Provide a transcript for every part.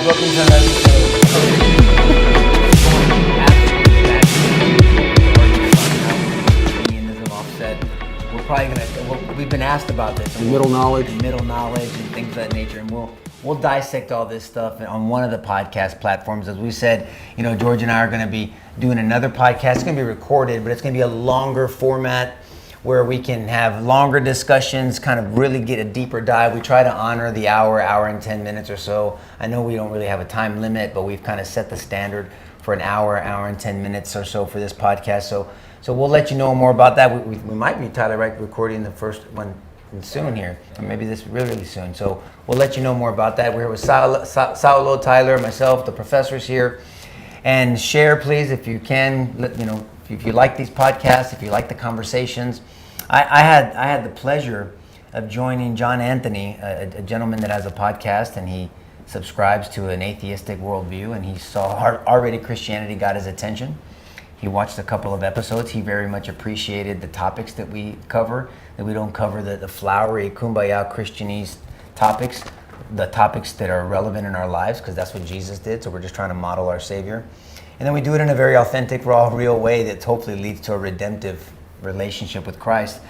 welcome to another episode. We're probably gonna. We've been asked about this. Middle knowledge, and things of that nature, and we'll dissect all this stuff on one of the podcast platforms. As we said, George and I are going to be doing another podcast. It's going to be recorded, but it's going to be a longer format where we can have longer discussions, kind of really get a deeper dive. We try to honor the hour and 10 minutes or so. I know we don't really have a time limit, but we've kind of set the standard for an hour and 10 minutes or so for this podcast. So we'll let you know more about that. We might be, Tyler, right, recording the first one soon here, or maybe this really soon. So we'll let you know more about that. We're here with Saulo, Tyler, myself, the professors here. And share, please, if you can. If you like these podcasts, if you like the conversations. I had the pleasure of joining John Anthony, a gentleman that has a podcast, and he subscribes to an atheistic worldview, and he saw R-rated Christianity got his attention. He watched a couple of episodes. He very much appreciated the topics that we cover, that we don't cover the flowery kumbaya Christianese topics, the topics that are relevant in our lives, because that's what Jesus did, so we're just trying to model our Savior. And then we do it in a very authentic, raw, real way that hopefully leads to a redemptive relationship with Christ.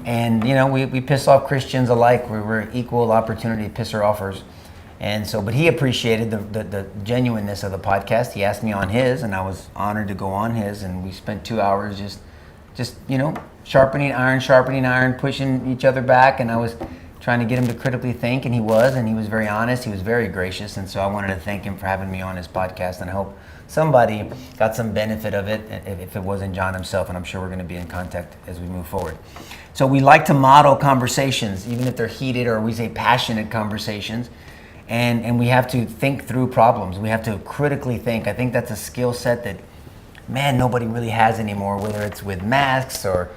And, we piss off Christians alike. We're equal opportunity pisser offers. And so, but he appreciated the genuineness of the podcast. He asked me on his, and I was honored to go on his. And we spent 2 hours just sharpening iron, pushing each other back. And I was trying to get him to critically think, and he was very honest. He was very gracious. And so I wanted to thank him for having me on his podcast, and I hope somebody got some benefit of it if it wasn't John himself, and I'm sure we're going to be in contact as we move forward. So we like to model conversations, even if they're heated or we say passionate conversations, and we have to think through problems. We have to critically think. I think that's a skill set that, nobody really has anymore, whether it's with masks or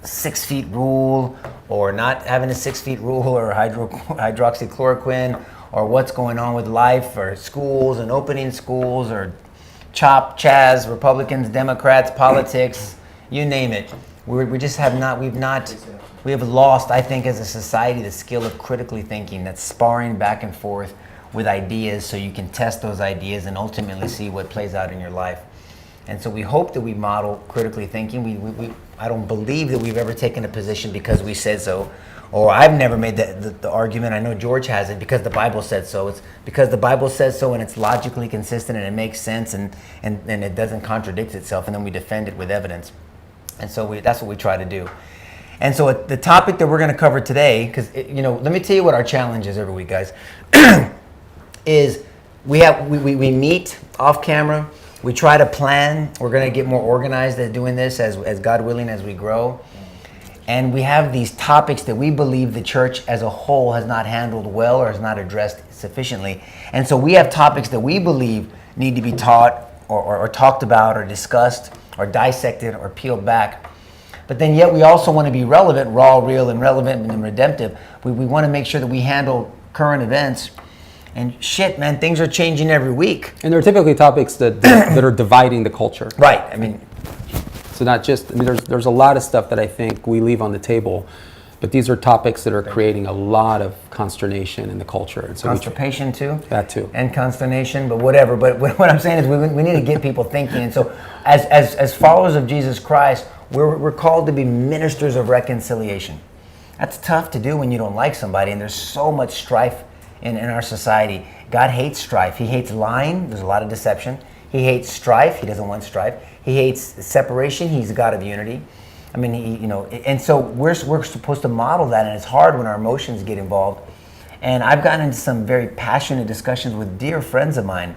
6 feet rule, or not having a 6 feet rule, or hydroxychloroquine, or what's going on with life, or schools and opening schools, or CHOP, Chaz, Republicans, Democrats, politics, you name it. We have lost, I think, as a society, the skill of critically thinking, that's sparring back and forth with ideas so you can test those ideas and ultimately see what plays out in your life. And so we hope that we model critically thinking. I don't believe that we've ever taken a position because we said so, or I've never made the argument. I know George hasn't, because the Bible said so. It's because the Bible says so, and it's logically consistent, and it makes sense, and it doesn't contradict itself, and then we defend it with evidence. And so that's what we try to do. And so the topic that we're going to cover today, because let me tell you what our challenge is every week, guys, is we meet off camera. We try to plan. We're going to get more organized at doing this as God willing, as we grow. And we have these topics that we believe the church as a whole has not handled well or has not addressed sufficiently. And so we have topics that we believe need to be taught or talked about or discussed or dissected or peeled back. But then yet we also want to be relevant, raw, real, and relevant and redemptive. We want to make sure that we handle current events. And shit, man, things are changing every week. And they're typically topics that are dividing the culture. Right. So not just, there's a lot of stuff that I think we leave on the table, but these are topics that are creating a lot of consternation in the culture. And so constipation too? That too. And consternation, but whatever. But what I'm saying is we need to get people thinking. And so as followers of Jesus Christ, we're called to be ministers of reconciliation. That's tough to do when you don't like somebody, and there's so much strife in our society. God hates strife. He hates lying. There's a lot of deception. He hates strife. He doesn't want strife. He hates separation. He's a God of unity. And so we're supposed to model that, and it's hard when our emotions get involved. And I've gotten into some very passionate discussions with dear friends of mine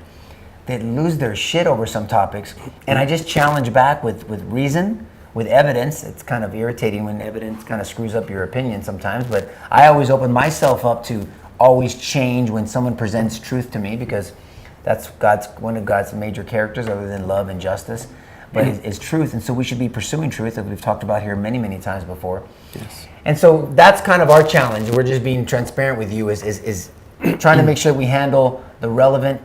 that lose their shit over some topics, and I just challenge back with reason, with evidence. It's kind of irritating when evidence kind of screws up your opinion sometimes, but I always open myself up to always change when someone presents truth to me, because that's one of God's major characters, other than love and justice, but is truth. And so we should be pursuing truth, as we've talked about here many, many times before. Yes. And so that's kind of our challenge. We're just being transparent with you, is trying to make sure we handle the relevant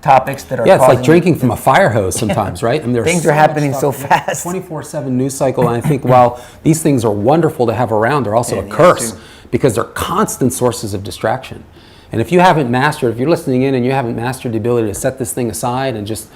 topics that are it's like drinking from a fire hose sometimes, right? Things are happening so fast. 24/7 news cycle, and I think while these things are wonderful to have around, they're also a curse, because they're constant sources of distraction. And if you haven't mastered, if you're listening in and you haven't mastered the ability to set this thing aside and just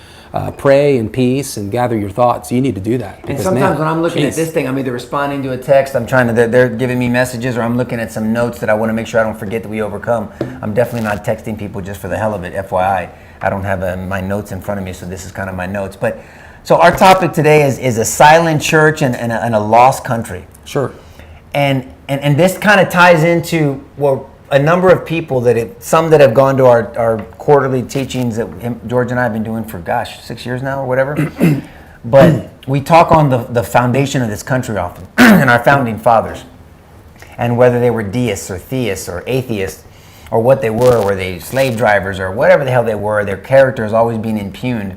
pray in peace and gather your thoughts, you need to do that. And sometimes when I'm looking at this thing, I'm either responding to a text, they're giving me messages, or I'm looking at some notes that I want to make sure I don't forget that we overcome. I'm definitely not texting people just for the hell of it, FYI. I don't have my notes in front of me, so this is kind of my notes. But so our topic today is a silent church and a lost country. Sure. And this kind of ties into, well, a number of people some that have gone to our quarterly teachings that George and I have been doing for 6 years now or whatever. But we talk on the foundation of this country often and our founding fathers, and whether they were deists or theists or atheists or what they were they slave drivers or whatever the hell they were, their character has always been impugned.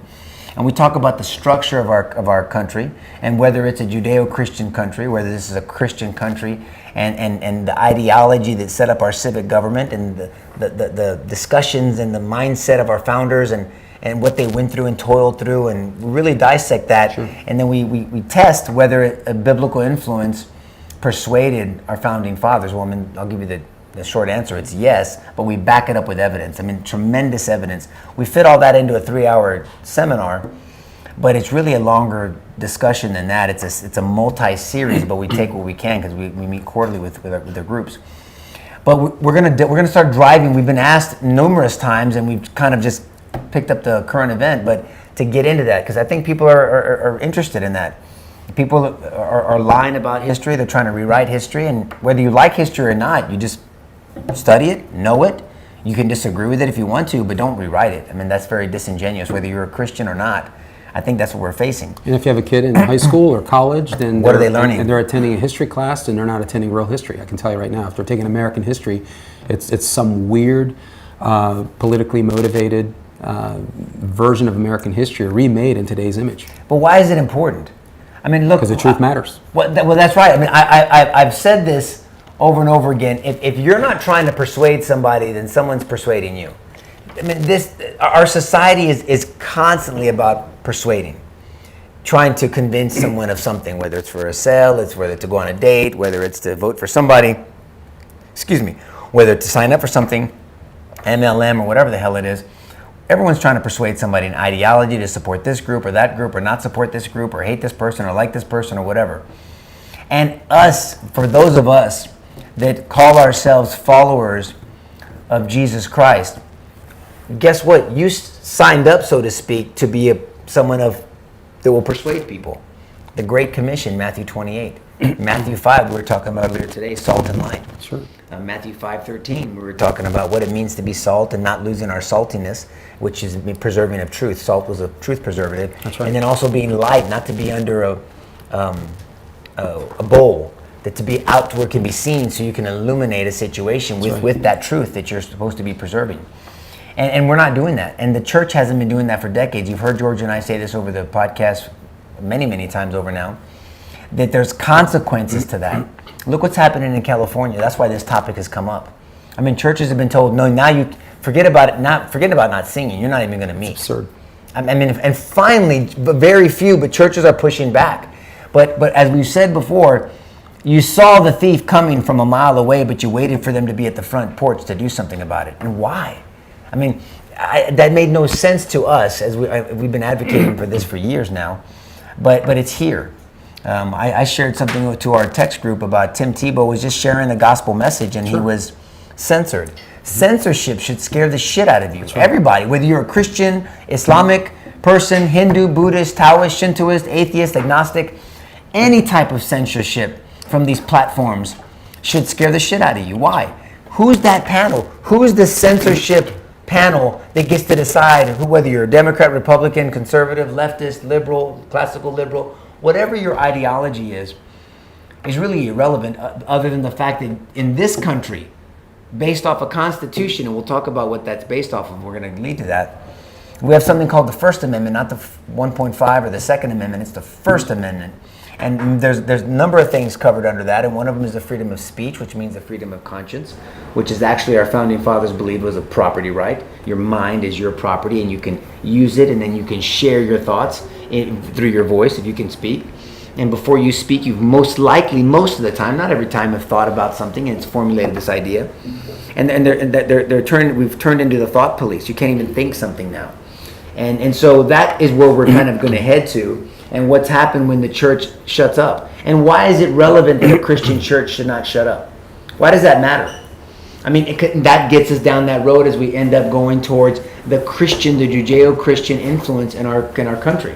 And we talk about the structure of our country, and whether it's a Judeo-Christian country, whether this is a Christian country, and the ideology that set up our civic government, and the discussions and the mindset of our founders, and what they went through and toiled through, and we really dissect that. Sure. And then we test whether a biblical influence persuaded our founding fathers. Well, I mean, I'll give you the short answer, it's yes, but we back it up with evidence. I mean, tremendous evidence. We fit all that into a 3-hour seminar, but it's really a longer discussion than that. It's a multi-series, but we take what we can because we meet quarterly with the groups. But we're gonna start driving. We've been asked numerous times, and we've kind of just picked up the current event, but to get into that, because I think people are interested in that. People are lying about history. They're trying to rewrite history, and whether you like history or not, you just study it, know it. You can disagree with it if you want to, but don't rewrite it. I mean, that's very disingenuous, whether you're a Christian or not. I think that's what we're facing. And if you have a kid in high school or college, then what are they learning? And they're attending a history class, and they're not attending real history. I can tell you right now, if they're taking American history, it's some weird, politically motivated version of American history remade in today's image. But why is it important? I mean, look, because the truth matters. Well, that's right. I mean, I've said this over and over again. If you're not trying to persuade somebody, then someone's persuading you. I mean, our society is constantly about persuading, trying to convince someone of something, whether it's for a sale, whether it's to go on a date, whether it's to vote for somebody, whether it's to sign up for something, MLM or whatever the hell it is. Everyone's trying to persuade somebody an ideology to support this group or that group, or not support this group, or hate this person or like this person or whatever. And for those of us that call ourselves followers of Jesus Christ, guess what? You signed up, so to speak, to be someone that will persuade people. The Great Commission, Matthew 28. Matthew 5, we were talking about earlier today, salt and light. Sure. Matthew 5:13, we were talking about what it means to be salt and not losing our saltiness, which is preserving of truth. Salt was a truth preservative. That's right. And then also being light, not to be under a bowl, that to be out where it can be seen, so you can illuminate a situation with that truth that you're supposed to be preserving. And we're not doing that. And the church hasn't been doing that for decades. You've heard George and I say this over the podcast many, many times over now, that there's consequences to that. Look what's happening in California. That's why this topic has come up. I mean, churches have been told, no, now you forget about not singing. You're not even going to meet. It's absurd. I mean, and finally, but very few, but churches are pushing back. But as we've said before, you saw the thief coming from a mile away, but you waited for them to be at the front porch to do something about it. And why? I mean, that made no sense to us, as we've been advocating for this for years now. But it's here. I shared something to our text group about Tim Tebow was just sharing the gospel message, and he was censored. Censorship should scare the shit out of you. Right. Everybody, whether you're a Christian, Islamic person, Hindu, Buddhist, Taoist, Shintoist, atheist, agnostic, any type of censorship from these platforms should scare the shit out of you. Why? Who's that panel? Who's the censorship panel that gets to decide whether you're a Democrat, Republican, conservative, leftist, liberal, classical liberal, whatever your ideology is really irrelevant, other than the fact that in this country, based off a constitution, and we'll talk about what that's based off of, we're going to lead to that, we have something called the First Amendment, not the 1.5 or the Second Amendment, it's the First Amendment. And there's a number of things covered under that, and one of them is the freedom of speech, which means the freedom of conscience, which is actually our founding fathers believed was a property right. Your mind is your property, and you can use it, and then you can share your thoughts through your voice if you can speak. And before you speak, you've most likely, most of the time, not every time, have thought about something and it's formulated this idea. And we've turned into the thought police. You can't even think something now. And so that is where we're kind of going to head to, and what's happened when the church shuts up. And why is it relevant that a Christian church should not shut up? Why does that matter? I mean, that gets us down that road as we end up going towards the Judeo-Christian influence in our country.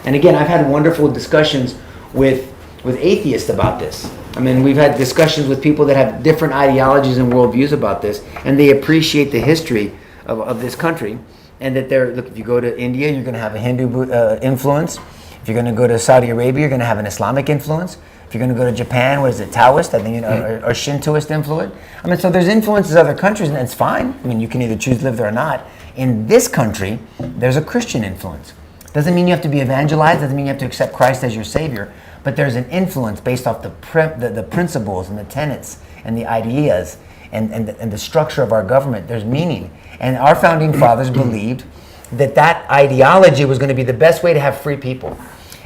And again, I've had wonderful discussions with atheists about this. I mean, we've had discussions with people that have different ideologies and worldviews about this, and they appreciate the history of this country, and that look, if you go to India, you're going to have a Hindu influence. If you're going to go to Saudi Arabia, you're going to have an Islamic influence. If you're going to go to Japan, what is it, Taoist, I think, or Shintoist influence. I mean, so there's influences in other countries, and it's fine. I mean, you can either choose to live there or not. In this country, there's a Christian influence. Doesn't mean you have to be evangelized, doesn't mean you have to accept Christ as your Savior, but there's an influence based off the principles and the tenets and the ideas and the structure of our government. There's meaning. And our founding fathers believed that ideology was going to be the best way to have free people.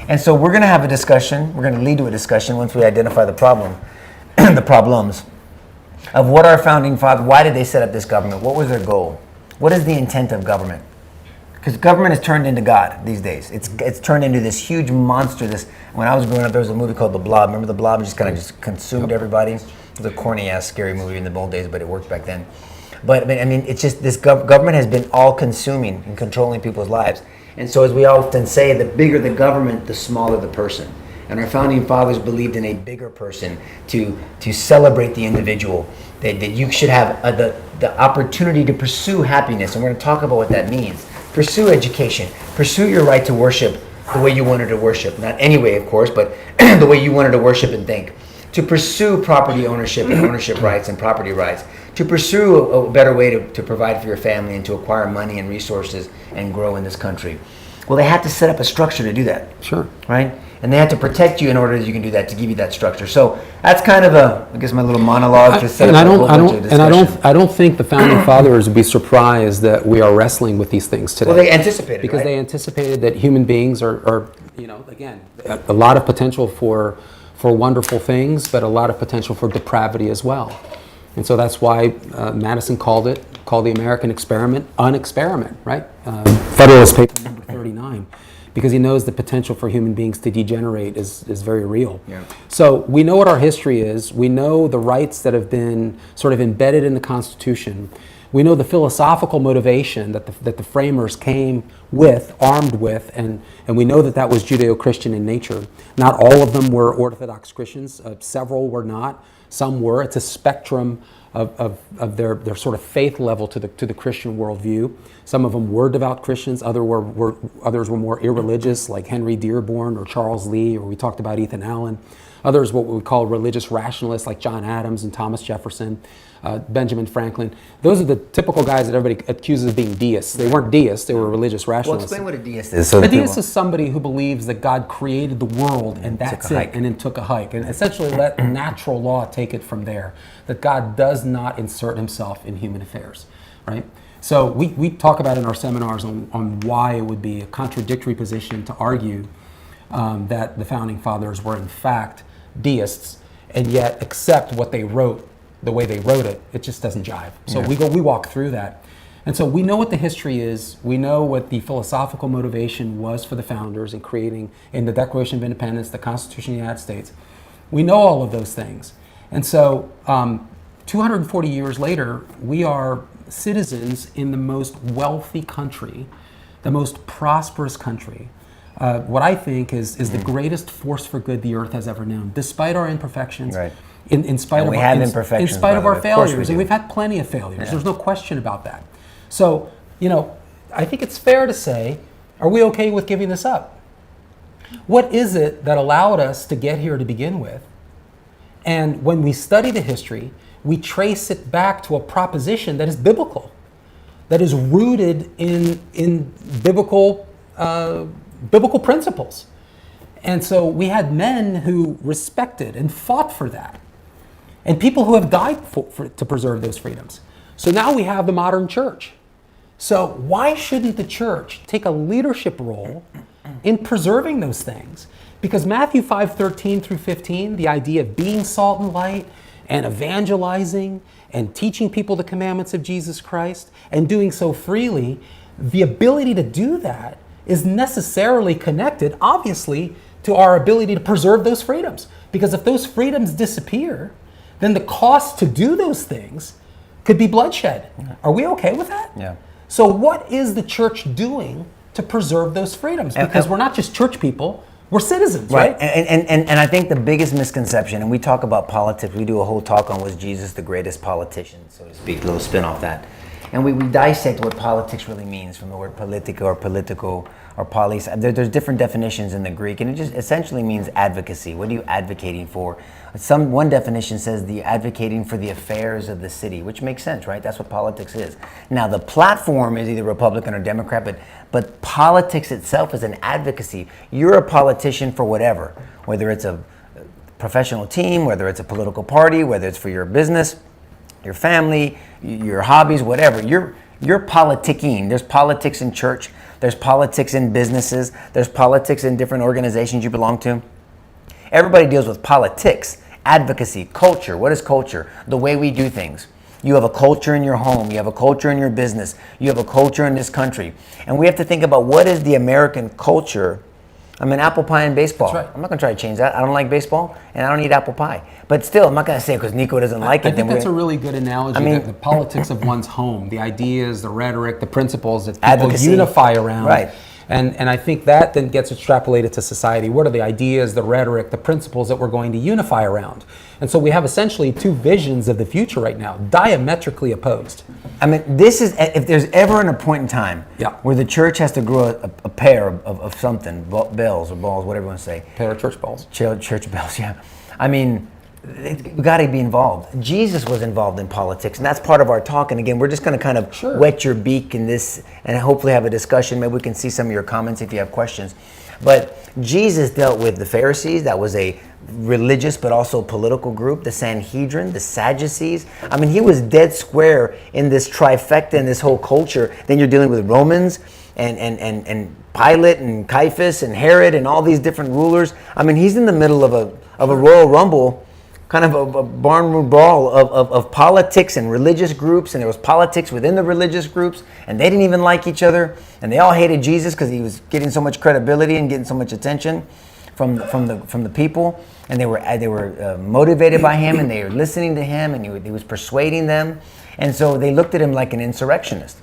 And so we're going to have a discussion, we're going to lead to a discussion once we identify the problems of what our founding fathers, why did they set up this government? What was their goal? What is the intent of government? Because government has turned into God these days. It's turned into this huge monster. When I was growing up, there was a movie called The Blob. Remember The Blob? It just kind of just consumed everybody. It was a corny-ass, scary movie in the old days, but it worked back then. But I mean, it's just this government has been all-consuming and controlling people's lives. And so as we often say, the bigger the government, the smaller the person. And our founding fathers believed in a bigger person to celebrate the individual, that you should have the opportunity to pursue happiness. And we're going to talk about what that means. Pursue education. Pursue your right to worship the way you wanted to worship. Not any way, of course, but the way you wanted to worship and think. To pursue property ownership and ownership rights and property rights. To pursue a better way to provide for your family and to acquire money and resources and grow in this country. Well, they had to set up a structure to do that. Sure. Right? And they had to protect you in order that you can do that, to give you that structure. So that's kind of I guess my little monologue to set up a whole bunch of discussion. I don't think the founding fathers would be surprised that we are wrestling with these things today. Well, they anticipated, because right? they anticipated that human beings are again, a lot of potential for wonderful things, but a lot of potential for depravity as well. And so that's why Madison called the American experiment an experiment, right? Federalist Paper number 39. Because he knows the potential for human beings to degenerate is very real. Yeah. So we know what our history is. We know the rights that have been sort of embedded in the Constitution. We know the philosophical motivation that the framers came with, armed with, and we know that was Judeo-Christian in nature. Not all of them were Orthodox Christians. Several were not. Some were. It's a spectrum of their sort of faith level to the Christian worldview. Some of them were devout Christians. Others were more irreligious, like Henry Dearborn or Charles Lee, or we talked about Ethan Allen. Others what we call religious rationalists, like John Adams and Thomas Jefferson, Benjamin Franklin. Those are the typical guys that everybody accuses of being deists. They weren't deists, they were religious rationalists. Well, explain what a deist is. A deist is somebody who believes that God created the world and that's it, and then took a hike, and essentially let natural law take it from there, that God does not insert himself in human affairs, right? So we talk about in our seminars on why it would be a contradictory position to argue that the founding fathers were in fact deists and yet accept what they wrote the way they wrote it. It just doesn't jive. So we walk through that. And so we know what the history is. We know what the philosophical motivation was for the founders in creating, in the Declaration of Independence, the Constitution of the United States. We know all of those things. And so 240 years later, we are citizens in the most wealthy country, the most prosperous country. What I think is the greatest force for good the earth has ever known, despite our imperfections. Right. In spite of our failures, and we've had plenty of failures. Yeah. There's no question about that. So, I think it's fair to say, are we okay with giving this up? What is it that allowed us to get here to begin with? And when we study the history, we trace it back to a proposition that is biblical, that is rooted in biblical principles. And so we had men who respected and fought for that, and people who have died to preserve those freedoms. So now we have the modern church. So why shouldn't the church take a leadership role in preserving those things? Because Matthew 5:13 through 15, the idea of being salt and light and evangelizing and teaching people the commandments of Jesus Christ and doing so freely, the ability to do that is necessarily connected, obviously, to our ability to preserve those freedoms. Because if those freedoms disappear, then the cost to do those things could be bloodshed. Are we okay with that? Yeah. So what is the church doing to preserve those freedoms? Because we're not just church people, we're citizens, right? And I think the biggest misconception, and we talk about politics, we do a whole talk on was Jesus the greatest politician, so to speak, a little spin off that. And we dissect what politics really means from the word politica or political or polis. There's different definitions in the Greek, and it just essentially means advocacy. What are you advocating for? One definition says the advocating for the affairs of the city, which makes sense, right? That's what politics is. Now, the platform is either Republican or Democrat, but politics itself is an advocacy. You're a politician for whatever, whether it's a professional team, whether it's a political party, whether it's for your business, your family, your hobbies, whatever. You're politicking. There's politics in church. There's politics in businesses. There's politics in different organizations you belong to. Everybody deals with politics, advocacy, culture. What is culture? The way we do things. You have a culture in your home. You have a culture in your business. You have a culture in this country. And we have to think about what is the American culture. I'm an apple pie in baseball. That's right. I'm not going to try to change that. I don't like baseball, and I don't eat apple pie. But still, I'm not going to say it because Nico doesn't like it. I think that's a really good analogy. The politics of one's home, the ideas, the rhetoric, the principles that people advocacy. Unify around. Right. And I think that then gets extrapolated to society. What are the ideas, the rhetoric, the principles that we're going to unify around? And so we have essentially two visions of the future right now, diametrically opposed. This is, if there's ever a point in time where the church has to grow a pair of something, bells or balls, whatever you want to say. Pair of church bells. Church bells, yeah. We got to be involved. Jesus was involved in politics, and that's part of our talk. And again, we're just going to kind of wet your beak in this and hopefully have a discussion. Maybe we can see some of your comments if you have questions. But Jesus dealt with the Pharisees. That was a religious but also political group. The Sanhedrin, the Sadducees. He was dead square in this trifecta in this whole culture. Then you're dealing with Romans and Pilate and Caiaphas and Herod and all these different rulers. He's in the middle of a Royal Rumble, kind of a barnroom brawl of politics and religious groups, and there was politics within the religious groups, and they didn't even like each other, and they all hated Jesus because he was getting so much credibility and getting so much attention from the people, and they were motivated by him, and they were listening to him, and he was persuading them, and so they looked at him like an insurrectionist.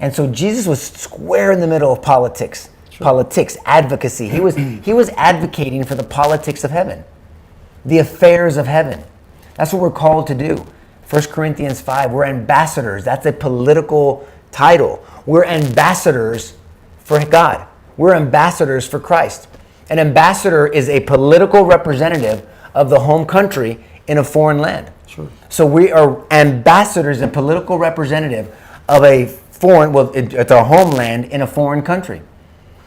And so Jesus was square in the middle of politics, advocacy. He was advocating for the politics of heaven. The affairs of heaven. That's what we're called to do. 1 Corinthians 5, we're ambassadors. That's a political title. We're ambassadors for God. We're ambassadors for Christ. An ambassador is a political representative of the home country in a foreign land. Sure. So we are ambassadors and political representative of a foreign, it's our homeland in a foreign country.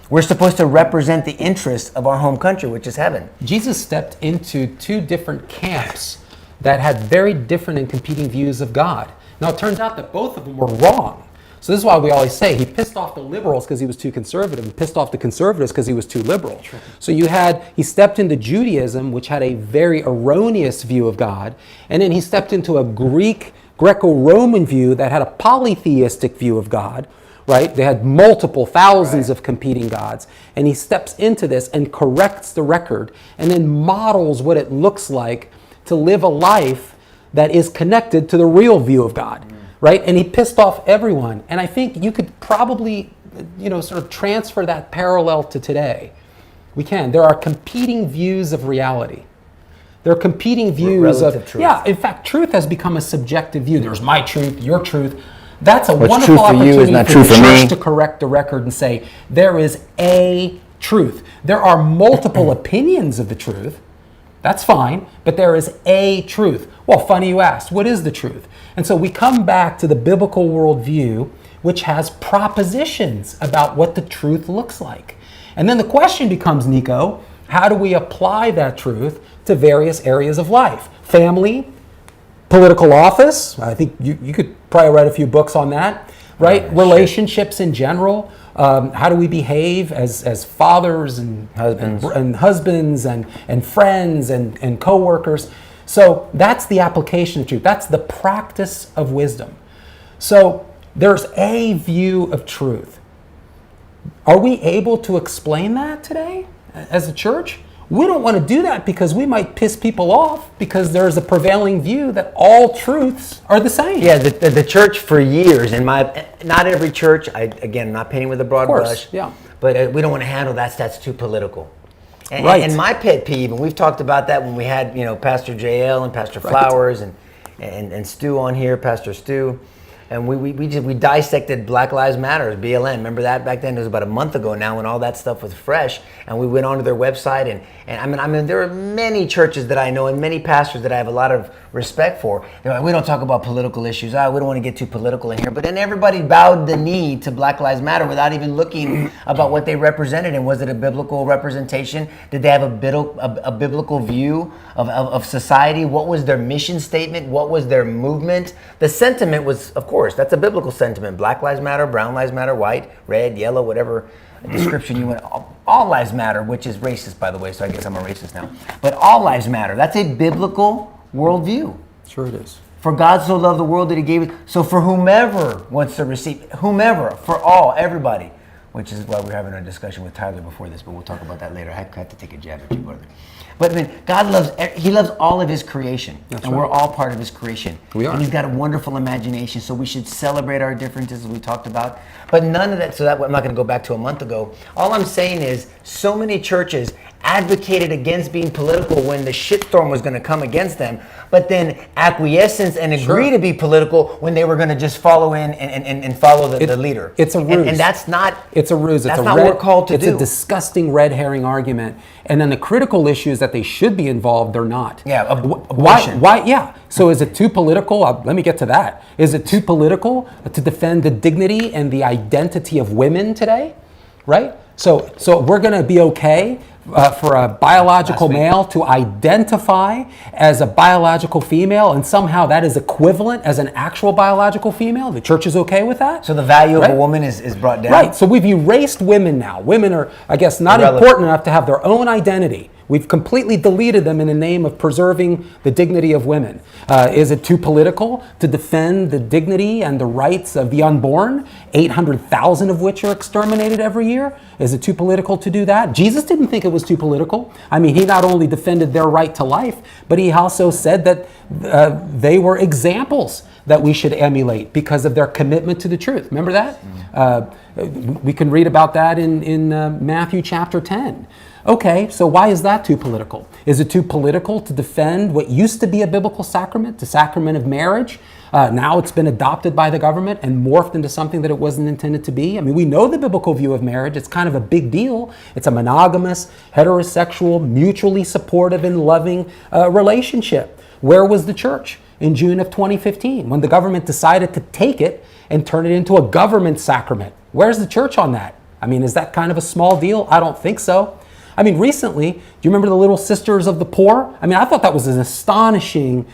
We're supposed to represent the interests of our home country, which is heaven. Jesus stepped into two different camps that had very different and competing views of God. Now, it turns out that both of them were wrong. So this is why we always say he pissed off the liberals because he was too conservative and pissed off the conservatives because he was too liberal. Sure. So he stepped into Judaism, which had a very erroneous view of God, and then he stepped into a Greco-Roman view that had a polytheistic view of God. Right? They had multiple thousands of competing gods. And he steps into this and corrects the record and then models what it looks like to live a life that is connected to the real view of God. Right? And he pissed off everyone. And I think you could probably, sort of transfer that parallel to today. We can. There are competing views of reality. There are competing views of truth. Yeah, in fact, truth has become a subjective view. There's my truth, your truth. That's a What's wonderful true for opportunity you is not for true the for church me. to correct the record and say, there is a truth. There are multiple opinions of the truth. That's fine, but there is a truth. Well, funny you asked, what is the truth? And so we come back to the biblical worldview, which has propositions about what the truth looks like. And then the question becomes, Nico, how do we apply that truth to various areas of life? Family, political office, I think you could probably write a few books on that, right? Relationships in general, How do we behave as fathers and husbands and friends and co-workers? So that's the application of truth. That's the practice of wisdom. So there's a view of truth. Are we able to explain that today as a church? We don't want to do that because we might piss people off because there's a prevailing view that all truths are the same. Yeah, the church for years, not every church, again, I'm not painting with a broad brush, yeah. But we don't want to handle that's too political. Right. And my pet peeve, and we've talked about that when we had, Pastor JL and Pastor Flowers and Stu on here, Pastor Stu. And we dissected Black Lives Matter, BLM. Remember that back then? It was about a month ago now when all that stuff was fresh. And we went onto their website. And I mean, there are many churches that I know and many pastors that I have a lot of respect for. They're like, we don't talk about political issues. We don't want to get too political in here. But then everybody bowed the knee to Black Lives Matter without even looking about what they represented. And was it a biblical representation? Did they have a biblical view of society? What was their mission statement? What was their movement? The sentiment was, of course, that's a biblical sentiment. Black lives matter, brown lives matter, white, red, yellow, whatever description you want. All lives matter, which is racist, by the way, so I guess I'm a racist now. But all lives matter. That's a biblical worldview. Sure it is. For God so loved the world that he gave it. So for whomever wants to receive, for all, everybody. Which is why we're having a discussion with Tyler before this, but we'll talk about that later. I have to take a jab at you, brother. But I mean, God loves all of his creation. That's and right. We're all part of his creation. We are. And he's got a wonderful imagination, so we should celebrate our differences as we talked about. But none of that, I'm not going to go back to a month ago. All I'm saying is so many churches advocated against being political when the shitstorm was going to come against them, but then acquiescence and agree to be political when they were going to just follow in and follow the leader. It's a ruse. And that's not... It's a ruse. That's not what we're called to do. It's a disgusting red herring argument. And then the critical issue is that they should be involved, they're not. Yeah, abortion. Why? Yeah. So is it too political? Let me get to that. Is it too political to defend the dignity and the identity of women today? Right? So we're going to be okay for a biological male to identify as a biological female, and somehow that is equivalent as an actual biological female? The church is okay with that? So the value of a woman is brought down? Right. So we've erased women now. Women are, I guess, not important enough to have their own identity. We've completely deleted them in the name of preserving the dignity of women. Is it too political to defend the dignity and the rights of the unborn, 800,000 of which are exterminated every year? Is it too political to do that? Jesus didn't think it was too political. I mean, he not only defended their right to life, but he also said that they were examples that we should emulate because of their commitment to the truth. Remember that? We can read about that in Matthew chapter 10. Okay, so why is that too political? Is it too political to defend what used to be a biblical sacrament, the sacrament of marriage? Now it's been adopted by the government and morphed into something that it wasn't intended to be. I mean, we know the biblical view of marriage. It's kind of a big deal. It's a monogamous, heterosexual, mutually supportive and loving relationship. Where was the church in June of 2015 when the government decided to take it and turn it into a government sacrament? Where's the church on that? I mean, is that kind of a small deal? I don't think so. I mean, recently, do you remember the Little Sisters of the Poor? I mean, I thought that was an astonishing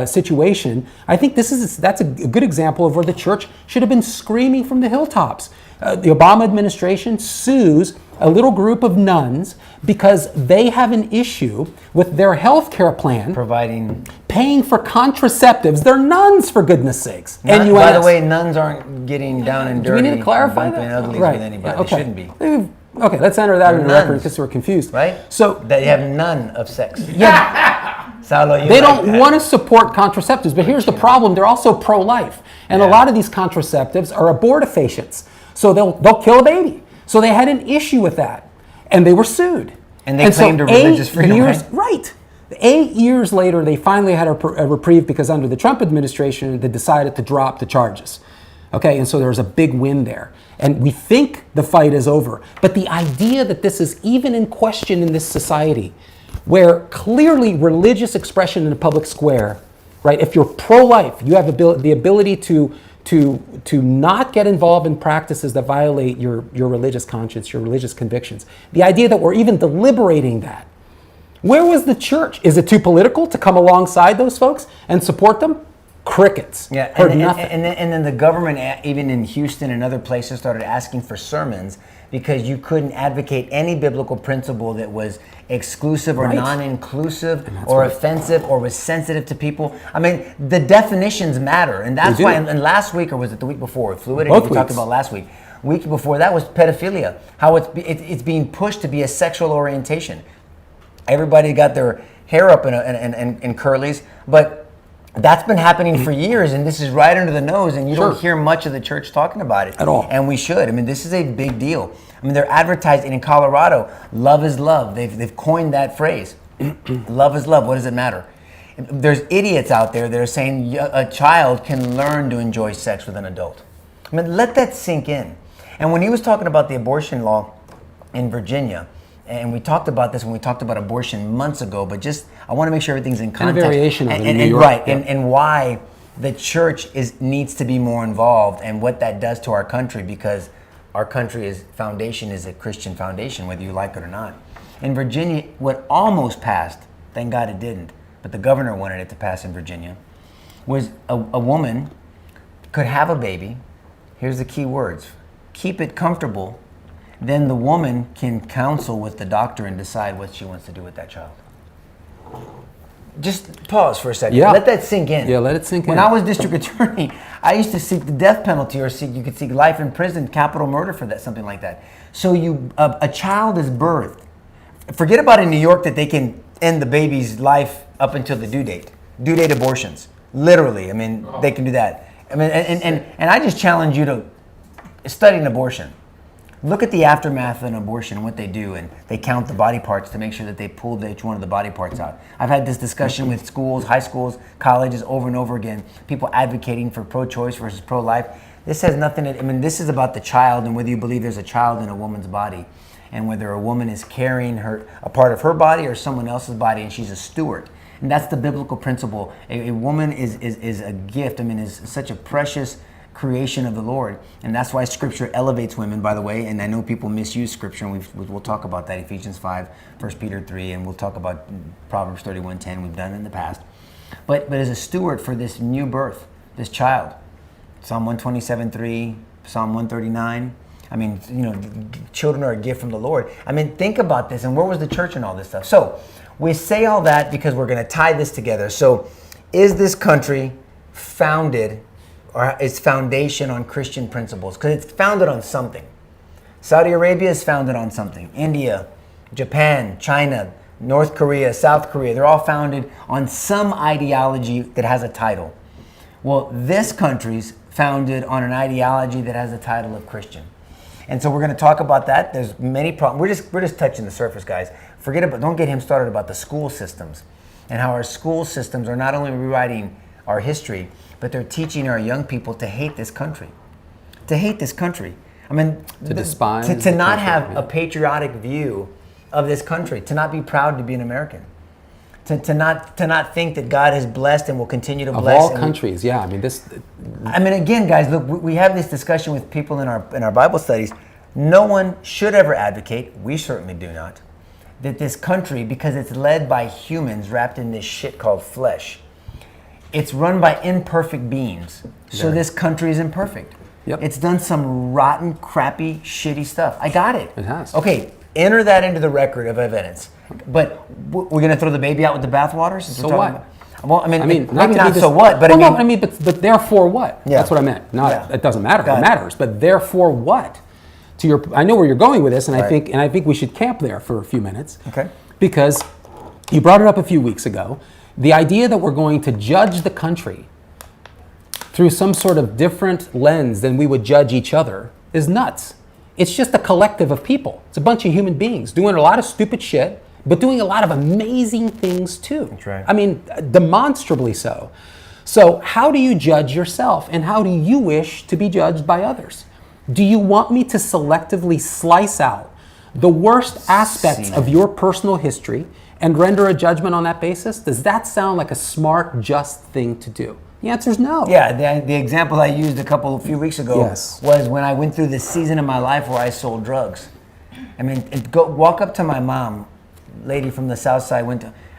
situation. I think that's a good example of where the church should have been screaming from the hilltops. The Obama administration sues a little group of nuns because they have an issue with their health care plan paying for contraceptives. They're nuns, for goodness sakes. By the way, nuns aren't getting down and dirty. Do we need to clarify that? Ugly with anybody. Okay. They shouldn't be. Okay, let's enter that in the record because we're confused. Right? So they have none of sex. Yeah. Saulo, they don't want to support contraceptives, but here's the problem. They're also pro-life. And a lot of these contraceptives are abortifacients. So they'll kill a baby. So they had an issue with that. And they were sued. And they claimed a religious freedom, right? 8 years later, they finally had a reprieve because under the Trump administration, they decided to drop the charges. Okay, and so there's a big win there. And we think the fight is over. But the idea that this is even in question in this society, where clearly religious expression in the public square, right? If you're pro-life, you have the ability to not get involved in practices that violate your religious conscience, your religious convictions. The idea that we're even deliberating that. Where was the church? Is it too political to come alongside those folks and support them? crickets. Yeah, Heard and, nothing. and then the government, even in Houston and other places, started asking for sermons because you couldn't advocate any biblical principle that was exclusive or Right. non-inclusive that's or right. offensive or was sensitive to people. I mean, the definitions matter, and that's They do. why. And last week, or was it the week before? Fluidity. Both We talked weeks. about last week. Week before that was pedophilia. How it's being pushed to be a sexual orientation. Everybody got their hair up in curlies, but that's been happening for years, and this is right under the nose, and you Sure. don't hear much of the church talking about it At all. And we should. I mean, this is a big deal. I mean, they're advertising in Colorado. Love is love. They've coined that phrase. Love is love. What does it matter? There's idiots out there that are saying a child can learn to enjoy sex with an adult. I mean, let that sink in. And when he was talking about the abortion law in Virginia, and we talked about this when we talked about abortion months ago, but just I want to make sure everything's in context. variation of it in and, New and York, right, yeah. and why the church needs to be more involved, and what that does to our country, because our country's foundation is a Christian foundation, whether you like it or not. In Virginia, what almost passed, thank God it didn't, but the governor wanted it to pass in Virginia, was a woman could have a baby. Here's the key words: keep it comfortable. Then the woman can counsel with the doctor and decide what she wants to do with that child. Just pause for a second. Yeah. Let that sink in. Yeah, let it sink When in. I was district attorney, I used to seek the death penalty, or you could seek life in prison, capital murder for that, something like that. So a child is birthed. Forget about in New York that they can end the baby's life up until the due date. Due date abortions. Literally, I mean, they can do that. I mean, and I just challenge you to study an abortion. Look at the aftermath of an abortion and what they do, and they count the body parts to make sure that they pulled each one of the body parts out. I've had this discussion with schools, high schools, colleges over and over again, people advocating for pro-choice versus pro-life. This has nothing to, I mean, this is about the child and whether you believe there's a child in a woman's body, and whether a woman is carrying a part of her body or someone else's body, and she's a steward. And that's the biblical principle. A woman is a gift. I mean, is such a precious creation of the Lord, and that's why Scripture elevates women, by the way. And I know people misuse Scripture, and we'll talk about that. Ephesians 5, 1 Peter 3, and we'll talk about Proverbs 31:10. We've done it in the past, but as a steward for this new birth, this child, Psalm 127:3, Psalm 139. I mean, children are a gift from the Lord. I mean, think about this. And where was the church and all this stuff? So we say all that because we're going to tie this together. So, is this country founded, or its foundation, on Christian principles? Because it's founded on something. Saudi Arabia is founded on something. India, Japan, China, North Korea, South Korea, they're all founded on some ideology that has a title. Well, this country's founded on an ideology that has the title of Christian. And so we're going to talk about that. There's many problems. We're just touching the surface, guys. Don't get him started about the school systems and how our school systems are not only rewriting our history, but they're teaching our young people to hate this country. To hate this country. I mean, To despise to the not country, have yeah. a patriotic view of this country, to not be proud to be an American, to not think that God has blessed and will continue to Of bless. all and countries, yeah. I mean, I mean, again, guys, look, we have this discussion with people in our Bible studies. No one should ever advocate, we certainly do not, that this country, because it's led by humans wrapped in this shit called flesh, it's run by imperfect beings. So this country is imperfect. Yep. It's done some rotten, crappy, shitty stuff. I got it. It has. Okay, enter that into the record of evidence. But we're going to throw the baby out with the bathwater? since So we're talking what? about- Well, I mean, maybe to not be so what, but well, I no, mean... but therefore what? Yeah. That's what I meant. Not Yeah. it doesn't matter. Got It it. matters, but therefore what? I know where you're going with this, and Right. I think we should camp there for a few minutes. Okay. Because you brought it up a few weeks ago. The idea that we're going to judge the country through some sort of different lens than we would judge each other is nuts. It's just a collective of people. It's a bunch of human beings doing a lot of stupid shit, but doing a lot of amazing things too. That's right. I mean, demonstrably so. So how do you judge yourself, and how do you wish to be judged by others? Do you want me to selectively slice out the worst aspects of your personal history and render a judgment on that basis? Does that sound like a smart, just thing to do? The answer is no. Yeah, the example I used a few weeks ago Yes. was when I went through this season of my life where I sold drugs. I mean, walk up to my mom, lady from the South Side,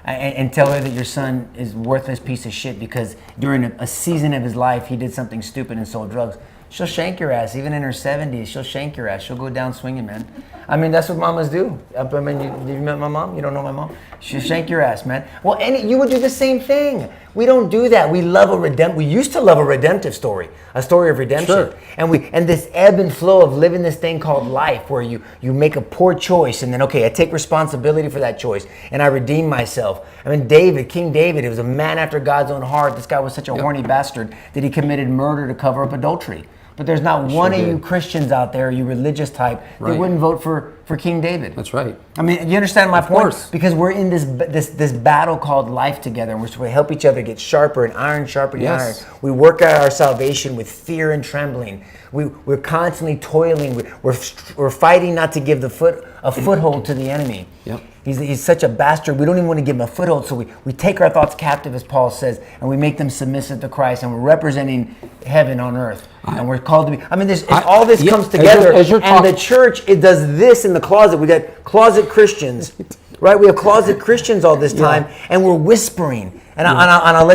and tell her that your son is worthless piece of shit because during a season of his life he did something stupid and sold drugs, she'll shank your ass. Even in her 70s, she'll shank your ass. She'll go down swinging, man. I mean, that's what mamas do. I mean, you met my mom? You don't know my mom? She'll shank your ass, man. Well, you would do the same thing. We don't do that. We love we used to love a redemptive story, a story of redemption. Sure. And this ebb and flow of living this thing called life where you make a poor choice and then, okay, I take responsibility for that choice and I redeem myself. I mean, King David, he was a man after God's own heart. This guy was such a horny bastard that he committed murder to cover up adultery. But there's not one of you Christians out there, you religious type, that wouldn't vote for King David. That's right. I mean, you understand my point? Course. Because we're in this battle called life together, and we help each other get sharper, and iron sharpening iron. We work out our salvation with fear and trembling. We're constantly toiling. We're fighting not to give a foothold to the enemy. Yep. He's such a bastard. We don't even want to give him a foothold, so we take our thoughts captive, as Paul says, and we make them submissive to Christ, and we're representing heaven on earth. And we're called to be. I mean, all this comes together, and the church, it does this in the closet. We got closet Christians, right? We have closet Christians all this time, and we're whispering. And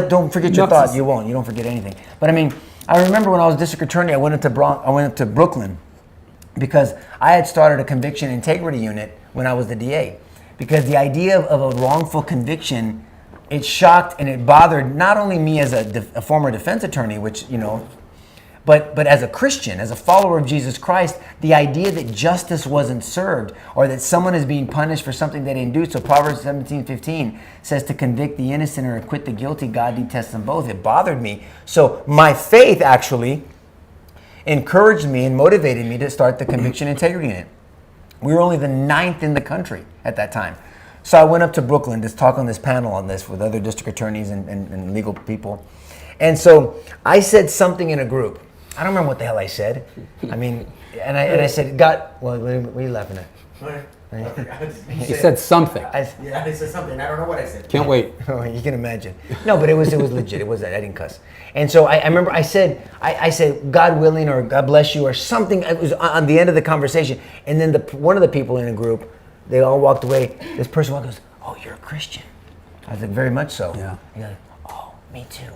don't forget your thought. You won't. You don't forget anything. But I mean, I remember when I was district attorney, I went up to Brooklyn because I had started a conviction integrity unit when I was the DA. Because the idea of a wrongful conviction, it shocked and it bothered not only me as a former defense attorney, which, but as a Christian, as a follower of Jesus Christ, the idea that justice wasn't served or that someone is being punished for something they didn't do. So Proverbs 17:15 says to convict the innocent or acquit the guilty, God detests them both. It bothered me. So my faith actually encouraged me and motivated me to start the conviction integrity unit. We were only the 9th in the country at that time. So I went up to Brooklyn to talk on this panel on this with other district attorneys and legal people. And so I said something in a group. I don't remember what the hell I said. I mean, and I said, God, what are you laughing at? He said something. I said something. I don't know what I said. Can't wait. Oh, you can imagine. No, but it was legit. It was I didn't cuss. And so I remember I said God willing or God bless you or something. It was on the end of the conversation. And then one of the people in the group, they all walked away. This person walked goes, "Oh, you're a Christian." I was like, "Very much so." Yeah. He's like, "Oh, me too."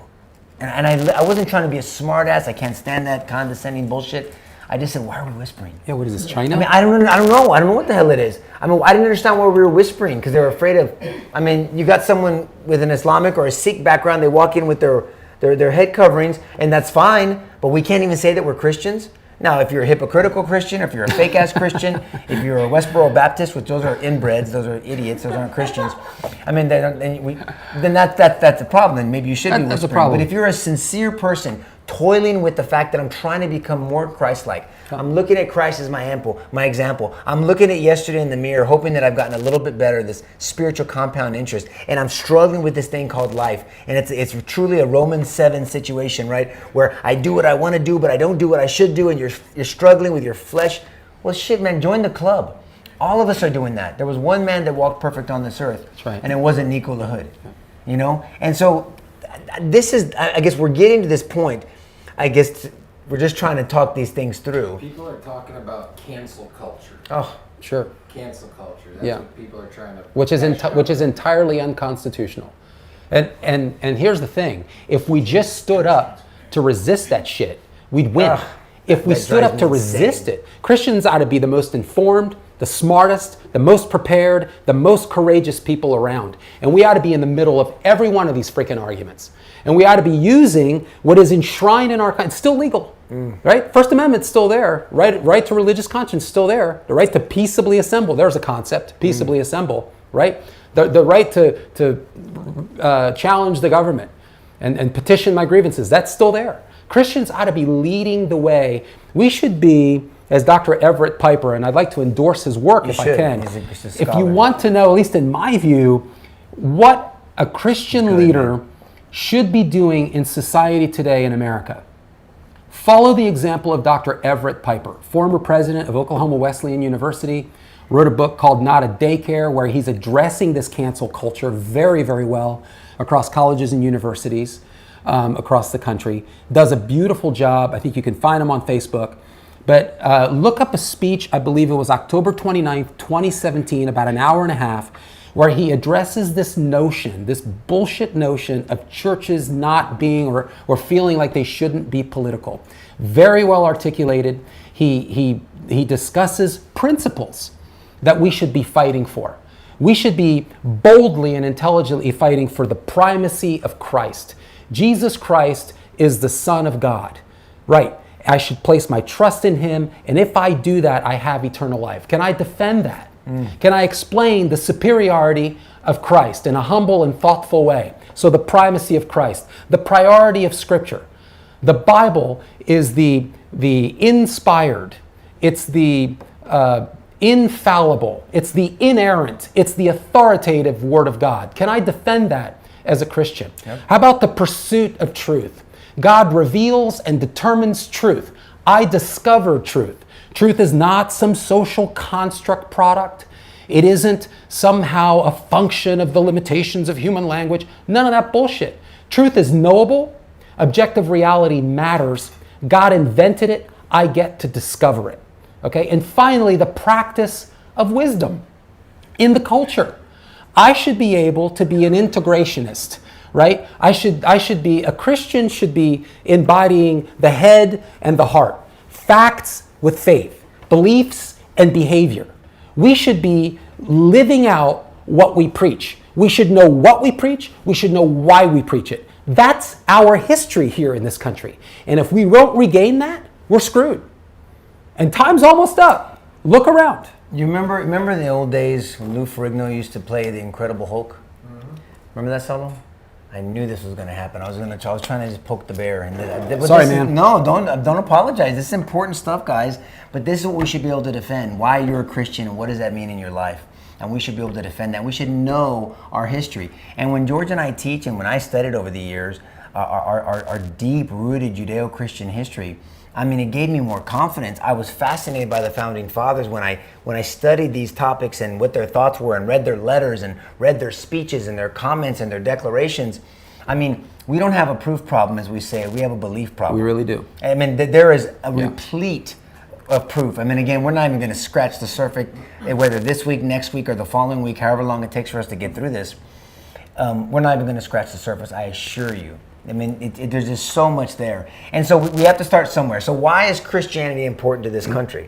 And I wasn't trying to be a smart ass. I can't stand that condescending bullshit. I just said, "Why are we whispering?" Yeah, what is this, China? I mean, I don't know. I don't know what the hell it is. I mean, I didn't understand why we were whispering because they were afraid of. I mean, you got someone with an Islamic or a Sikh background. They walk in with their head coverings, and that's fine. But we can't even say that we're Christians. Now, if you're a hypocritical Christian, if you're a fake ass Christian, if you're a Westboro Baptist, which those are inbreds, those are idiots, those aren't Christians. I mean, then that's a problem. Then maybe you should be whispering. That's a problem. But if you're a sincere person, toiling with the fact that I'm trying to become more Christ-like. I'm looking at Christ as my example. I'm looking at yesterday in the mirror, hoping that I've gotten a little bit better, this spiritual compound interest, and I'm struggling with this thing called life. And it's truly a Romans 7 situation, right? Where I do what I want to do, but I don't do what I should do, and you're struggling with your flesh. Well, shit, man, join the club. All of us are doing that. There was one man that walked perfect on this earth, That's right. and it wasn't Nico the Hood, And so this is, I guess we're getting to this point. I guess we're just trying to talk these things through. People are talking about cancel culture. Oh, Sure. Cancel culture. That's what people are trying to. Which is entirely unconstitutional. And here's the thing: if we just stood up to resist that shit, we'd win. If we stood up to resist it, Christians ought to be the most informed, the smartest, the most prepared, the most courageous people around. And we ought to be in the middle of every one of these freaking arguments. And we ought to be using what is enshrined in our, it's still legal, right? First Amendment's still there, right to religious conscience is still there. The right to peaceably assemble, there's a concept, peaceably assemble, right? The right to challenge the government and petition my grievances, that's still there. Christians ought to be leading the way. We should be, as Dr. Everett Piper, and I'd like to endorse his work if I can. He's a If you scholar. want to know, at least in my view, what a Christian leader should be doing in society today in America, follow the example of Dr. Everett Piper, former president of Oklahoma Wesleyan University, wrote a book called Not a Daycare, where he's addressing this cancel culture very, very well across colleges and universities across the country. Does a beautiful job. I think you can find him on Facebook. But look up a speech, I believe it was October 29th, 2017, about an hour and a half, where he addresses this notion, this bullshit notion of churches not being or feeling like they shouldn't be political. Very well articulated. He discusses principles that we should be fighting for. We should be boldly and intelligently fighting for the primacy of Christ. Jesus Christ is the Son of God. Right. I should place my trust in him, and if I do that, I have eternal life. Can I defend that? Can I explain the superiority of Christ in a humble and thoughtful way? So the primacy of Christ, the priority of Scripture. The Bible is the inspired, it's the infallible, it's the inerrant, it's the authoritative Word of God. Can I defend that as a Christian? Yep. How about the pursuit of truth? God reveals and determines truth. I discover truth. Truth is not some social construct product. It isn't somehow a function of the limitations of human language. None of that bullshit. Truth is knowable. Objective reality matters. God invented it. I get to discover it. Okay? And finally, the practice of wisdom in the culture. I should be able to be an integrationist, right? A Christian should be embodying the head and the heart. Facts with faith, beliefs and behavior. We should be living out what we preach. We should know what we preach. We should know why we preach it. That's our history here in this country. And if we won't regain that, we're screwed. And time's almost up. Look around. You remember in the old days when Lou Ferrigno used to play the Incredible Hulk? Mm-hmm. Remember that solo? I knew this was going to happen. I was trying to just poke the bear. And sorry, man. No, don't apologize. This is important stuff, guys. But this is what we should be able to defend. Why you're a Christian and what does that mean in your life? And we should be able to defend that. We should know our history. And when George and I teach, and when I studied over the years, our deep-rooted Judeo-Christian history, I mean, it gave me more confidence. I was fascinated by the Founding Fathers when I studied these topics and what their thoughts were and read their letters and read their speeches and their comments and their declarations. I mean, we don't have a proof problem, as we say. We have a belief problem. We really do. I mean, there is a replete of proof. I mean, again, we're not even going to scratch the surface, whether this week, next week, or the following week, however long it takes for us to get through this. We're not even going to scratch the surface, I assure you. I mean, there's just so much there. And so we have to start somewhere. So why is Christianity important to this country?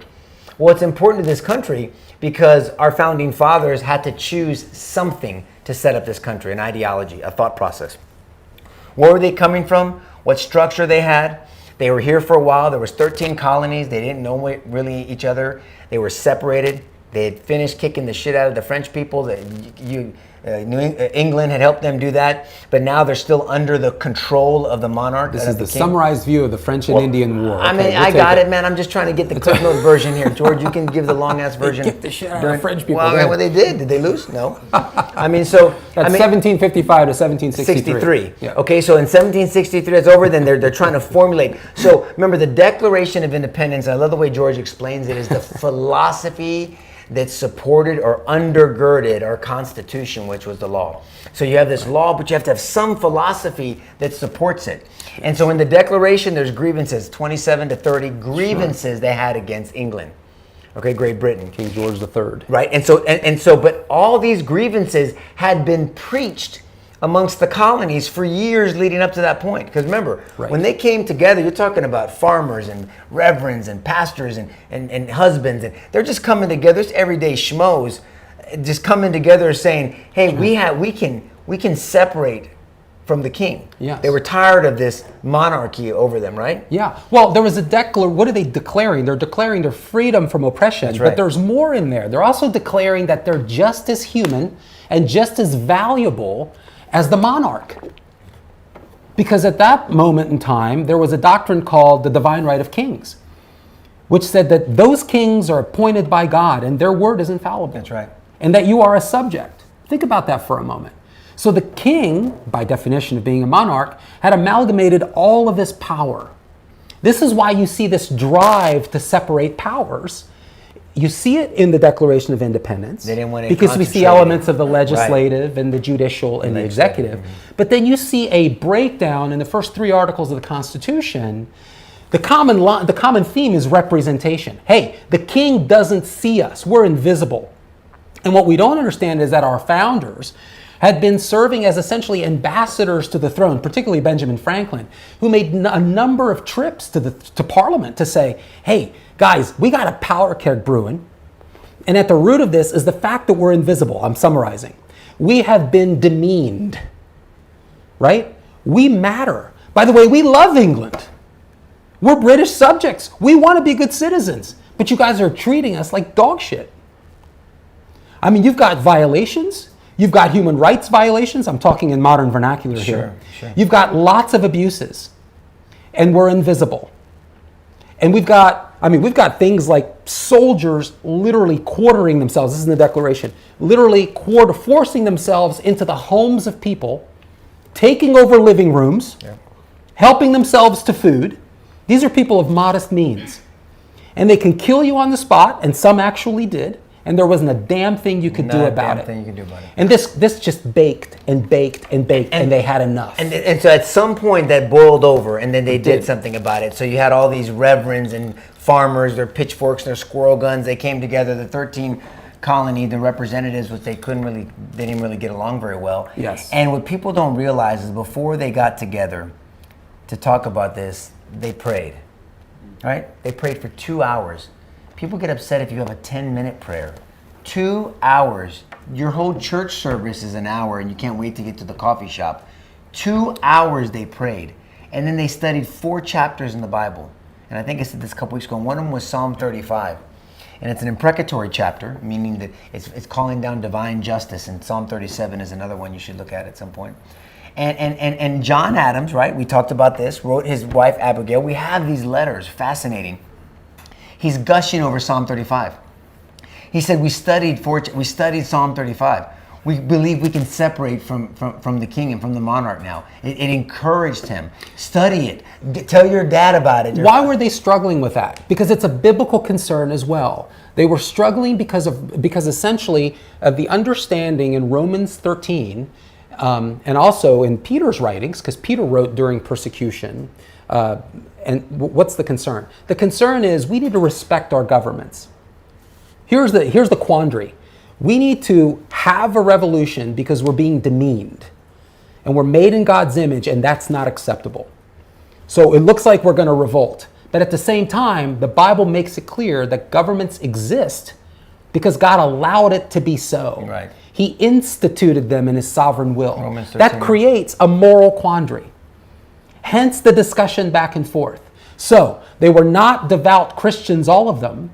Well, it's important to this country because our founding fathers had to choose something to set up this country, an ideology, a thought process. Where were they coming from? What structure they had? They were here for a while. There was 13 colonies. They didn't know really each other. They were separated. They had finished kicking the shit out of the French people. England had helped them do that, but now they're still under the control of the monarch. This is the summarized view of the French and Indian War. I mean, I got it, man. I'm just trying to get the Cliff Note version here. George, you can give the long-ass version. They kicked the shit out of the French people. Well, what they did they lose? No. I mean, so... That's 1755 to 1763. Yeah. Okay, so in 1763, that's over, then they're trying to formulate. So remember, the Declaration of Independence, I love the way George explains it, is the philosophy that supported or undergirded our Constitution, which was the law. So you have this law, but you have to have some philosophy that supports it. And so in the Declaration, there's grievances, 27 to 30 grievances they had against England. Okay, Great Britain. King George III. Right, and so, but all these grievances had been preached amongst the colonies for years leading up to that point. Because remember, when they came together, you're talking about farmers and reverends and pastors and husbands, and they're just coming together, it's everyday schmoes, just coming together saying, hey, we can separate from the king. Yes. They were tired of this monarchy over them, right? Yeah. Well, there was what are they declaring? They're declaring their freedom from oppression. That's right. But there's more in there. They're also declaring that they're just as human and just as valuable as the monarch. Because at that moment in time, there was a doctrine called the divine right of kings, which said that those kings are appointed by God and their word is infallible. That's right. And that you are a subject. Think about that for a moment. So the king, by definition of being a monarch, had amalgamated all of this power. This is why you see this drive to separate powers. You see it in the Declaration of Independence. They didn't want to because we see elements of the legislative and the judicial and the executive. Mm-hmm. But then you see a breakdown in the first 3 articles of the Constitution. The common theme is representation. Hey, the king doesn't see us. We're invisible. And what we don't understand is that our founders had been serving as essentially ambassadors to the throne, particularly Benjamin Franklin, who made a number of trips to Parliament to say, hey, guys, we got a powder keg brewing. And at the root of this is the fact that we're invisible. I'm summarizing. We have been demeaned, right? We matter. By the way, we love England. We're British subjects. We want to be good citizens. But you guys are treating us like dog shit. I mean, you've got violations. You've got human rights violations. I'm talking in modern vernacular here. Sure. You've got lots of abuses. And we're invisible. And we've got things like soldiers literally quartering themselves. This is in the Declaration. Literally forcing themselves into the homes of people, taking over living rooms, helping themselves to food. These are people of modest means. And they can kill you on the spot, and some actually did. And there wasn't a damn thing you could do about it. And this just baked, and they had enough. And so at some point that boiled over, and then they did something about it. So you had all these reverends and farmers, their pitchforks, their squirrel guns. They came together, the 13 colony, the representatives, which they didn't really get along very well. Yes. And what people don't realize is before they got together to talk about this, they prayed. Right? They prayed for 2 hours. People get upset if you have a 10-minute prayer. 2 hours. Your whole church service is an hour and you can't wait to get to the coffee shop. 2 hours they prayed. And then they studied 4 chapters in the Bible. And I think I said this a couple weeks ago. One of them was Psalm 35. And it's an imprecatory chapter, meaning that it's calling down divine justice. And Psalm 37 is another one you should look at some point. And John Adams, right, we talked about this, wrote his wife Abigail. We have these letters, fascinating. He's gushing over Psalm 35. He said, we studied Psalm 35. We believe we can separate from the king and from the monarch now. It encouraged him. Study it. Tell your dad about it. Why were they struggling with that? Because it's a biblical concern as well. They were struggling because essentially of the understanding in Romans 13, and also in Peter's writings, because Peter wrote during persecution. And what's the concern? The concern is we need to respect our governments. Here's the quandary. We need to have a revolution because we're being demeaned. And we're made in God's image, and that's not acceptable. So it looks like we're going to revolt. But at the same time, the Bible makes it clear that governments exist because God allowed it to be so. Right. He instituted them in his sovereign will. Romans 13. That creates a moral quandary. Hence the discussion back and forth. So they were not devout Christians, all of them,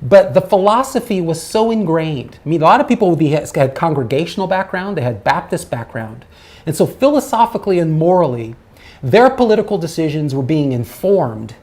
but the philosophy was so ingrained. I mean, a lot of people had congregational background, they had Baptist background. And so philosophically and morally, their political decisions were being informed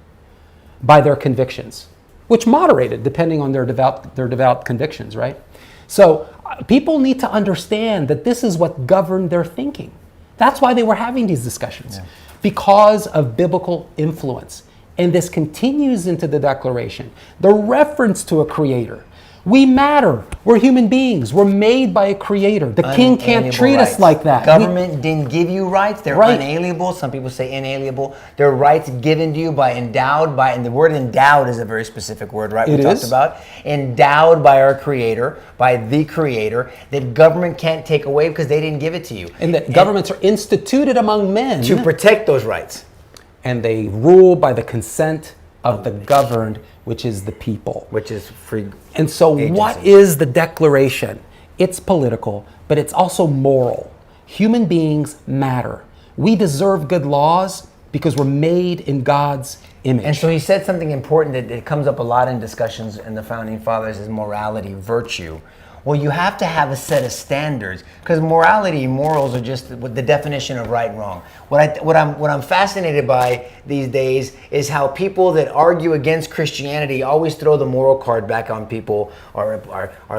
by their convictions, which moderated depending on their devout convictions, right? So people need to understand that this is what governed their thinking. That's why they were having these discussions. Yeah. Because of biblical influence. And this continues into the Declaration. The reference to a creator. We matter. We're human beings. We're made by a creator. The king can't treat us like that. Government didn't give you rights. They're unalienable. Some people say inalienable. They're rights given to you endowed by, and the word endowed is a very specific word, right? We talked about. Endowed by our creator, by the creator, that government can't take away because they didn't give it to you. And that governments are instituted among men. To protect those rights. And they rule by the consent of the governed, which is the people. Which is free. And so what is the Declaration? It's political, but it's also moral. Human beings matter. We deserve good laws because we're made in God's image. And so he said something important that it comes up a lot in discussions in the Founding Fathers is morality, virtue. Well, you have to have a set of standards because morality and morals are just the definition of right and wrong. What I'm fascinated by these days is how people that argue against Christianity always throw the moral card back on people, or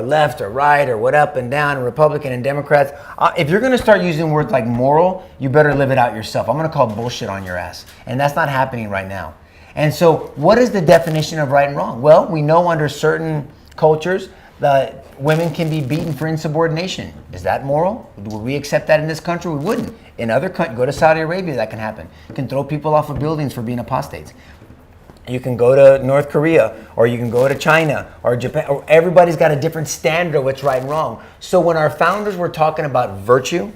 left or right or what up and down, Republican and Democrats. If you're going to start using words like moral, you better live it out yourself. I'm going to call bullshit on your ass, and that's not happening right now. And so, what is the definition of right and wrong? Well, we know under certain cultures that women can be beaten for insubordination. Is that moral? Would we accept that in this country? We wouldn't. In other countries, go to Saudi Arabia, that can happen. You can throw people off of buildings for being apostates. You can go to North Korea, or you can go to China or Japan, or everybody's got a different standard of what's right and wrong. So when our founders were talking about virtue,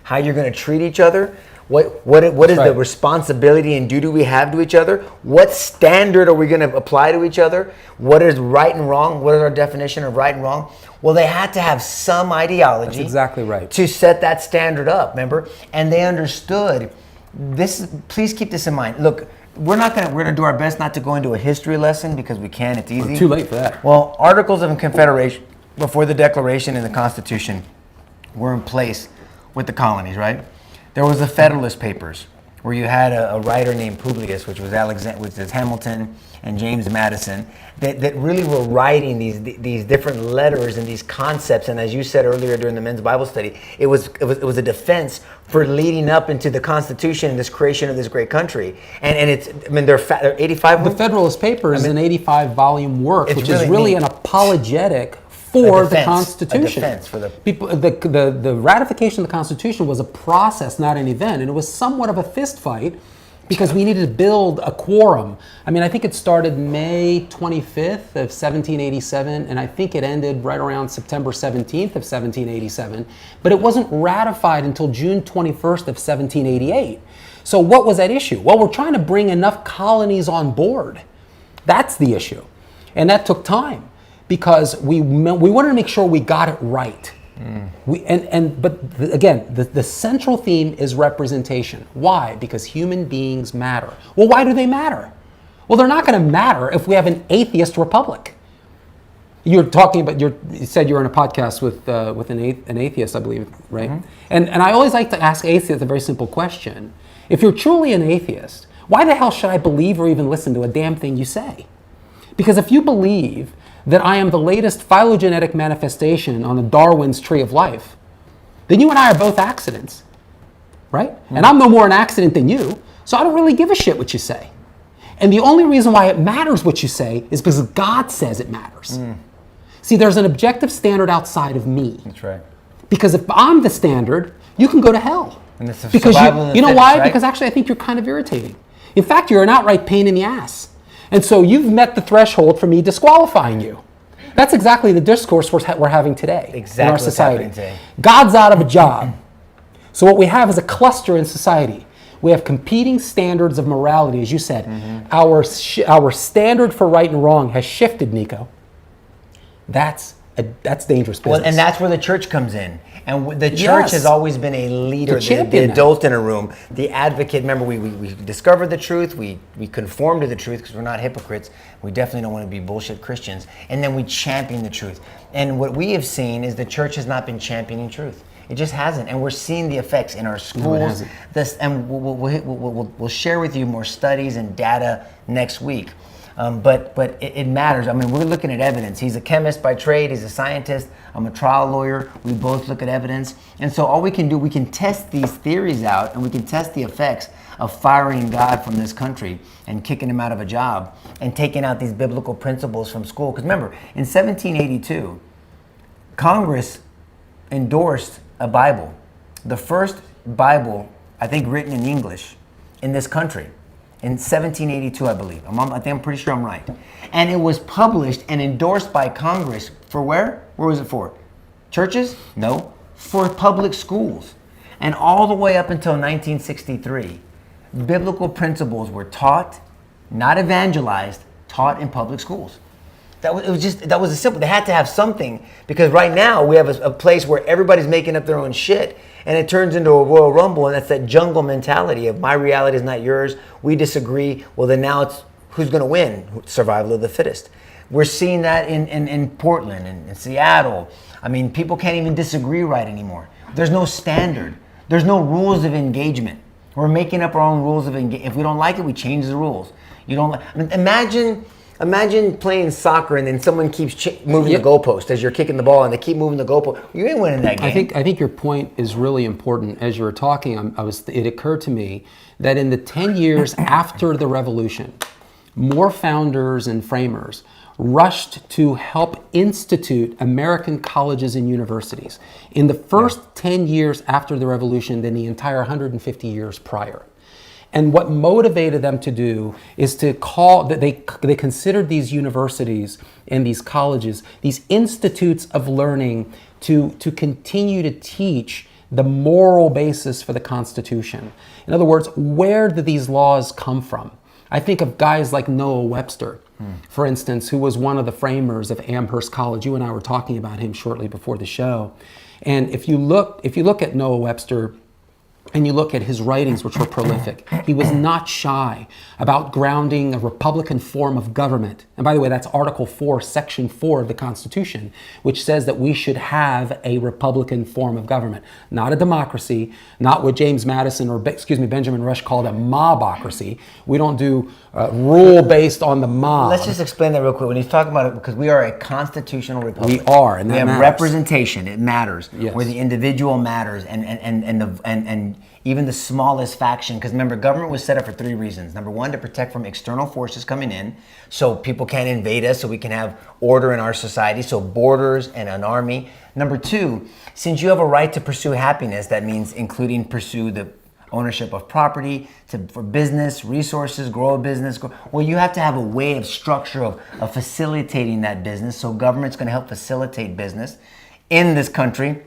how you're going to treat each other, what is the responsibility and duty we have to each other? What standard are we going to apply to each other? What is right and wrong? What is our definition of right and wrong? Well, they had to have some ideology. That's exactly right. To set that standard up, remember? And they understood this. Please keep this in mind. Look, we're gonna do our best not to go into a history lesson because we can. It's easy. Too late for that. Well, Articles of Confederation before the Declaration and the Constitution were in place with the colonies, right? There was the Federalist Papers, where you had a writer named Publius, which was Hamilton and James Madison, that really were writing these different letters and these concepts. And as you said earlier during the men's Bible study, it was a defense for leading up into the Constitution and this creation of this great country. And it's, I mean, they're 85. The Federalist Papers is an 85-volume work, which is really an apologetic for the Constitution. A defense for the people. The ratification of the Constitution was a process, not an event, and it was somewhat of a fist fight because we needed to build a quorum. I mean, I think it started May 25th of 1787, and I think it ended right around September 17th of 1787, but it wasn't ratified until June 21st of 1788. So what was at issue? Well, we're trying to bring enough colonies on board. That's the issue, and that took time. Because we wanted to make sure we got it right. But again, the central theme is representation. Why? Because human beings matter. Well, why do they matter? Well, they're not going to matter if we have an atheist republic. You're talking about, you said you were on a podcast with an atheist, I believe, right? Mm-hmm. And I always like to ask atheists a very simple question. If you're truly an atheist, why the hell should I believe or even listen to a damn thing you say? Because if you believe that I am the latest phylogenetic manifestation on the Darwin's tree of life, then you and I are both accidents, right? Mm-hmm. And I'm no more an accident than you, so I don't really give a shit what you say. And the only reason why it matters what you say is because God says it matters. See, there's an objective standard outside of me. That's right. Because if I'm the standard, you can go to hell. And it's because you know why? Right? Because actually I think you're kind of irritating. In fact, you're an outright pain in the ass. And so you've met the threshold for me disqualifying you. That's exactly the discourse we're having today in our society. God's out of a job. So what we have is a cluster in society. We have competing standards of morality, as you said. Mm-hmm. Our standard for right and wrong has shifted, Nico. That's dangerous business. Well, and that's where the church comes in. And the church has always been a leader, the adult in a room, the advocate. Remember, we discovered the truth, we conform to the truth because we're not hypocrites. We definitely don't want to be bullshit Christians. And then we champion the truth. And what we have seen is the church has not been championing truth. It just hasn't. And we're seeing the effects in our schools. And we'll share with you more studies and data next week. But it matters. I mean, we're looking at evidence. He's a chemist by trade. He's a scientist. I'm a trial lawyer. We both look at evidence. And so all we can do, we can test these theories out, and we can test the effects of firing God from this country and kicking him out of a job and taking out these biblical principles from school. Because remember, in 1782, Congress endorsed a Bible, the first Bible, I think, written in English in this country. In 1782, I believe. I'm pretty sure I'm right. And it was published and endorsed by Congress for where? Where was it for? Churches? No. For public schools. And all the way up until 1963, biblical principles were taught, not evangelized, taught in public schools. That was a simple. They had to have something, because right now we have a place where everybody's making up their own shit, and it turns into a Royal Rumble, and that's that jungle mentality of my reality is not yours. We disagree. Well, then now it's who's going to win? Survival of the fittest. We're seeing that in Portland and in Seattle. I mean, people can't even disagree right anymore. There's no standard. There's no rules of engagement. We're making up our own rules of engagement. If we don't like it, we change the rules. You don't. I mean, Imagine playing soccer and then someone keeps moving the goalpost as you're kicking the ball, and they keep moving the goalpost. You ain't winning that game. I think your point is really important. As you were talking, it occurred to me that in the 10 years after the revolution, more founders and framers rushed to help institute American colleges and universities in the first 10 years after the revolution than the entire 150 years prior. And what motivated them to do is to call that they considered these universities and these colleges, these institutes of learning, to continue to teach the moral basis for the Constitution. In other words, where do these laws come from? I think of guys like Noah Webster, for instance, who was one of the framers of Amherst College. You and I were talking about him shortly before the show. And if you look at Noah Webster, and you look at his writings, which were prolific, he was not shy about grounding a republican form of government. And by the way, that's Article 4, Section 4 of the Constitution, which says that we should have a republican form of government, not a democracy, not what James Madison or Benjamin Rush called a mobocracy. We don't do rule based on the mob. Let's just explain that real quick. When he's talking about it, because we are a constitutional republic. We are, and that we have matters. Representation. It matters. Yes. Where the individual matters, and even the smallest faction. Because remember, government was set up for 3 reasons. Number 1, to protect from external forces coming in, so people can't invade us, so we can have order in our society. So borders and an army. Number 2, since you have a right to pursue happiness, that means including pursue the ownership of property, for business, resources, grow a business. Well, you have to have a way of structure of facilitating that business. So government's going to help facilitate business in this country.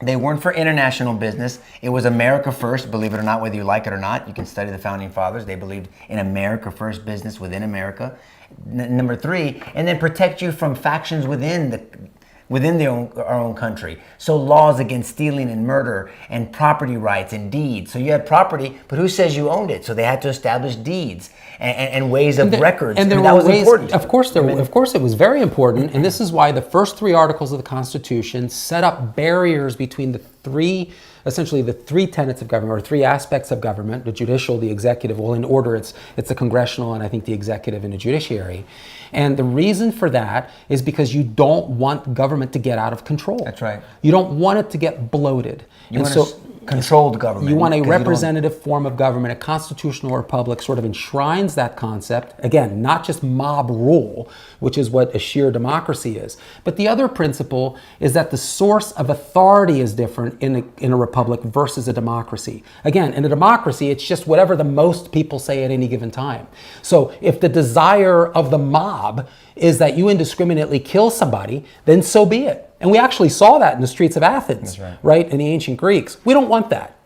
They weren't for international business. It was America first, believe it or not, whether you like it or not. You can study the founding fathers. They believed in America first business within America. Number 3, and then protect you from factions within our own country. So laws against stealing and murder and property rights and deeds. So you had property, but who says you owned it? So they had to establish deeds and ways of records. And that was important. Of course, of course, it was very important. And this is why the first 3 articles of the Constitution set up barriers between essentially the 3 tenets of government, or 3 aspects of government: the judicial, the executive. Well, in order, it's the congressional, and I think the executive and the judiciary. And the reason for that is because you don't want government to get out of control. That's right. You don't want it to get bloated. You want a controlled government. You want a representative form of government. A constitutional republic sort of enshrines that concept. Again, not just mob rule, which is what a sheer democracy is. But the other principle is that the source of authority is different in a republic versus a democracy. Again, in a democracy, it's just whatever the most people say at any given time. So if the desire of the mob is that you indiscriminately kill somebody, then so be it. And we actually saw that in the streets of Athens, right, in the ancient Greeks. We don't want that.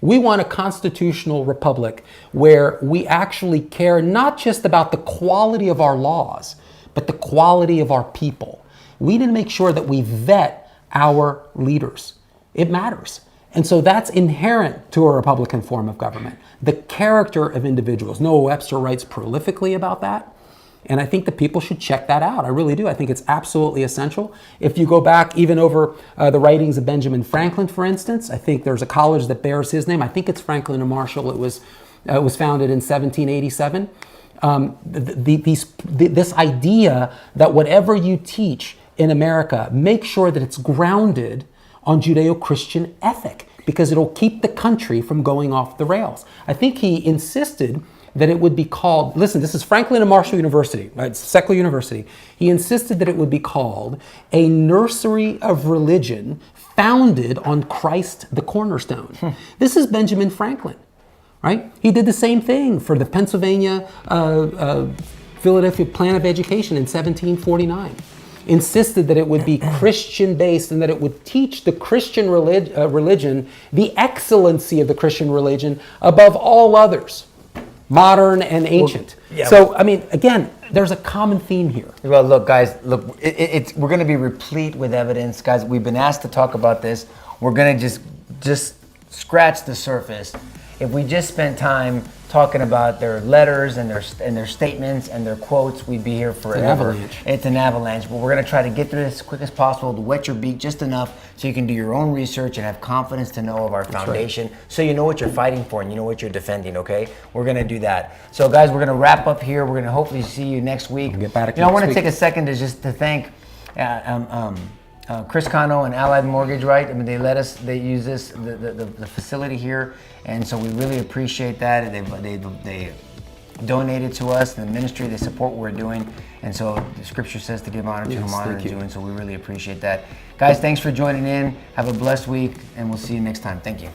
We want a constitutional republic where we actually care not just about the quality of our laws, but the quality of our people. We need to make sure that we vet our leaders. It matters. And so that's inherent to a Republican form of government. The character of individuals. Noah Webster writes prolifically about that. And I think the people should check that out. I really do. I think it's absolutely essential. If you go back even over the writings of Benjamin Franklin, for instance, I think there's a college that bears his name. I think it's Franklin and Marshall. It was founded in 1787. This idea that whatever you teach in America, make sure that it's grounded on Judeo-Christian ethic, because it'll keep the country from going off the rails. I think he insisted that it would be called, listen, this is Franklin and Marshall University, right? It's a secular university. He insisted that it would be called a nursery of religion founded on Christ the cornerstone. This is Benjamin Franklin, right? He did the same thing for the Pennsylvania, Philadelphia Plan of Education in 1749. Insisted that it would be Christian-based and that it would teach the Christian religion, the excellency of the Christian religion above all others, modern and ancient. So, I mean, again, there's a common theme here. Well, look, guys, we're going to be replete with evidence. Guys, we've been asked to talk about this. We're going to just scratch the surface. If we just spent time talking about their letters and their statements and their quotes, we'd be here forever. It's an avalanche. But we're going to try to get through this as quick as possible to wet your beak just enough so you can do your own research and have confidence to know of our foundation, so you know what you're fighting for and you know what you're defending, okay? We're going to do that. So, guys, we're going to wrap up here. We're going to hopefully see you next week. We'll get back I want to take a second to thank Chris Cano and Allied Mortgage, right? I mean, they use the facility here, and so we really appreciate that. They donated to us, the ministry, they support what we're doing, and so the scripture says to give honor to whom honor is due, and so we really appreciate that. Guys, thanks for joining in. Have a blessed week, and we'll see you next time. Thank you.